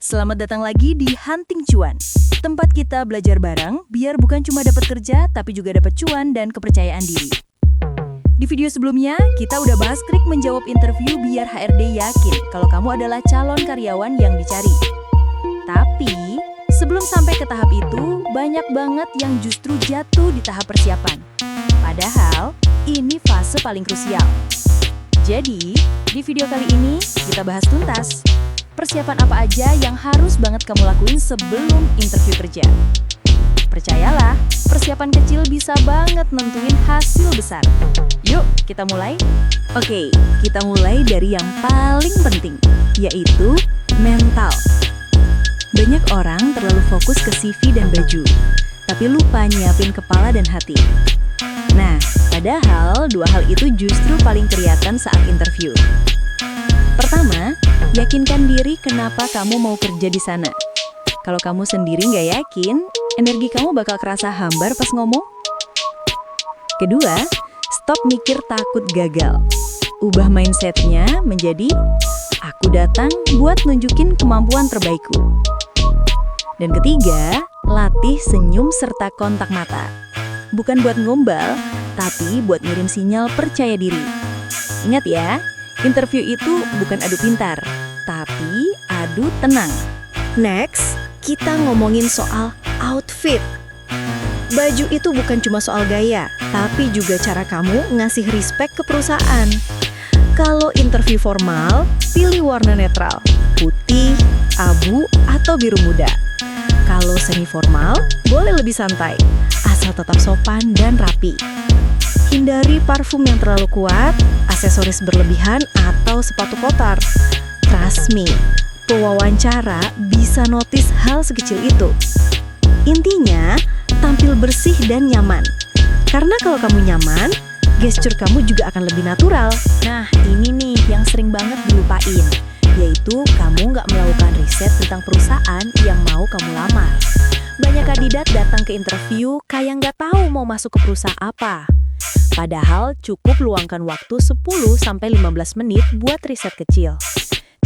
Selamat datang lagi di Hunting Cuan. Tempat kita belajar bareng biar bukan cuma dapat kerja tapi juga dapat cuan dan kepercayaan diri. Di video sebelumnya, kita udah bahas trik menjawab interview biar HRD yakin kalau kamu adalah calon karyawan yang dicari. Tapi, sebelum sampai ke tahap itu, banyak banget yang justru jatuh di tahap persiapan. Padahal, ini fase paling krusial. Jadi, di video kali ini, kita bahas tuntas. Persiapan apa aja yang harus banget kamu lakuin sebelum interview kerja. Percayalah, persiapan kecil bisa banget nentuin hasil besar. Yuk, kita mulai. Oke, kita mulai dari yang paling penting, yaitu mental. Banyak orang terlalu fokus ke CV dan baju, tapi lupa nyiapin kepala dan hati. Nah, padahal dua hal itu justru paling kelihatan saat interview. Pertama, yakinkan diri kenapa kamu mau kerja di sana. Kalau kamu sendiri nggak yakin, energi kamu bakal kerasa hambar pas ngomong. Kedua, stop mikir takut gagal. Ubah mindsetnya menjadi, aku datang buat nunjukin kemampuan terbaikku. Dan ketiga, latih senyum serta kontak mata. Bukan buat ngombal, tapi buat ngirim sinyal percaya diri. Ingat ya, interview itu bukan adu pintar, tapi adu tenang. Next, kita ngomongin soal outfit. Baju itu bukan cuma soal gaya, tapi juga cara kamu ngasih respect ke perusahaan. Kalau interview formal, pilih warna netral, putih, abu, atau biru muda. Kalau semi formal, boleh lebih santai, asal tetap sopan dan rapi. Hindari parfum yang terlalu kuat, aksesoris berlebihan, atau sepatu kotor. Trust me, pewawancara bisa notice hal sekecil itu. Intinya, tampil bersih dan nyaman. Karena kalau kamu nyaman, gestur kamu juga akan lebih natural. Nah, ini nih yang sering banget dilupain, yaitu kamu nggak melakukan riset tentang perusahaan yang mau kamu lamar. Banyak kandidat datang ke interview kayak nggak tahu mau masuk ke perusahaan apa. Padahal cukup luangkan waktu 10-15 menit buat riset kecil.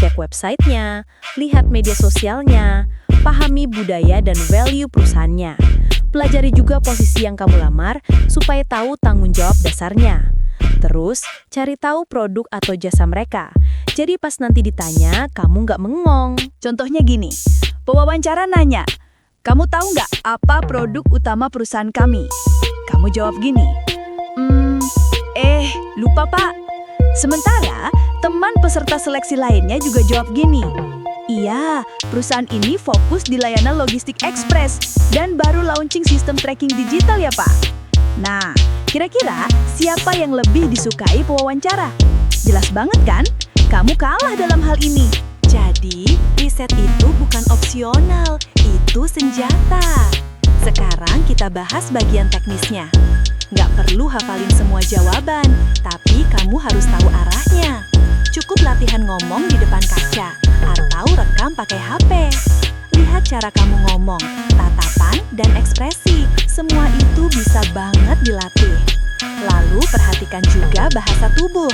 Cek websitenya, lihat media sosialnya, pahami budaya dan value perusahaannya. Pelajari juga posisi yang kamu lamar supaya tahu tanggung jawab dasarnya. Terus, cari tahu produk atau jasa mereka. Jadi pas nanti ditanya, kamu nggak mengong. Contohnya gini, pewawancara nanya, kamu tahu nggak apa produk utama perusahaan kami? Kamu jawab gini, lupa pak. Sementara, teman peserta seleksi lainnya juga jawab gini, iya, perusahaan ini fokus di layanan logistik ekspres dan baru launching sistem tracking digital ya pak. Nah, kira-kira siapa yang lebih disukai pewawancara? Jelas banget kan? Kamu kalah dalam hal ini. Jadi, riset itu bukan opsional, itu senjata. Sekarang kita bahas bagian teknisnya. Nggak perlu hafalin semua jawaban, tapi kamu harus tahu arahnya. Cukup latihan ngomong di depan kaca, atau rekam pakai HP. Lihat cara kamu ngomong, tatapan, dan ekspresi. Semua itu bisa banget dilatih. Lalu perhatikan juga bahasa tubuh.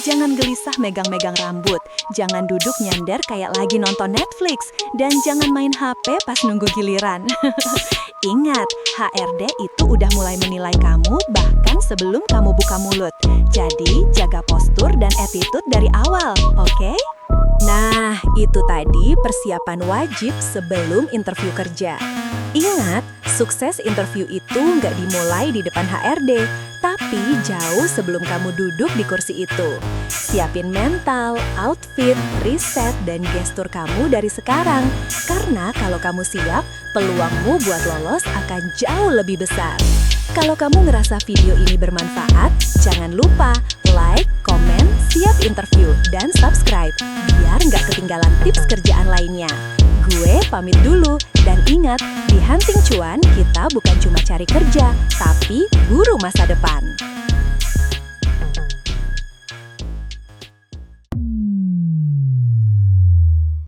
Jangan gelisah megang-megang rambut, jangan duduk nyender kayak lagi nonton Netflix, dan jangan main HP pas nunggu giliran. Ingat, HRD itu udah mulai menilai kamu bahkan sebelum kamu buka mulut. Jadi, jaga postur dan attitude dari awal, oke? Nah, itu tadi persiapan wajib sebelum interview kerja. Ingat, sukses interview itu nggak dimulai di depan HRD, tapi jauh sebelum kamu duduk di kursi itu. Siapin mental, outfit, riset, dan gestur kamu dari sekarang. Karena kalau kamu siap, peluangmu buat lolos akan jauh lebih besar. Kalau kamu ngerasa video ini bermanfaat, jangan lupa like, komen, siap interview, dan subscribe biar nggak ketinggalan tips kerjaan lainnya. Gue pamit dulu, dan ingat, di Hunting Cuan kita bukan cuma cari kerja, tapi guru masa depan.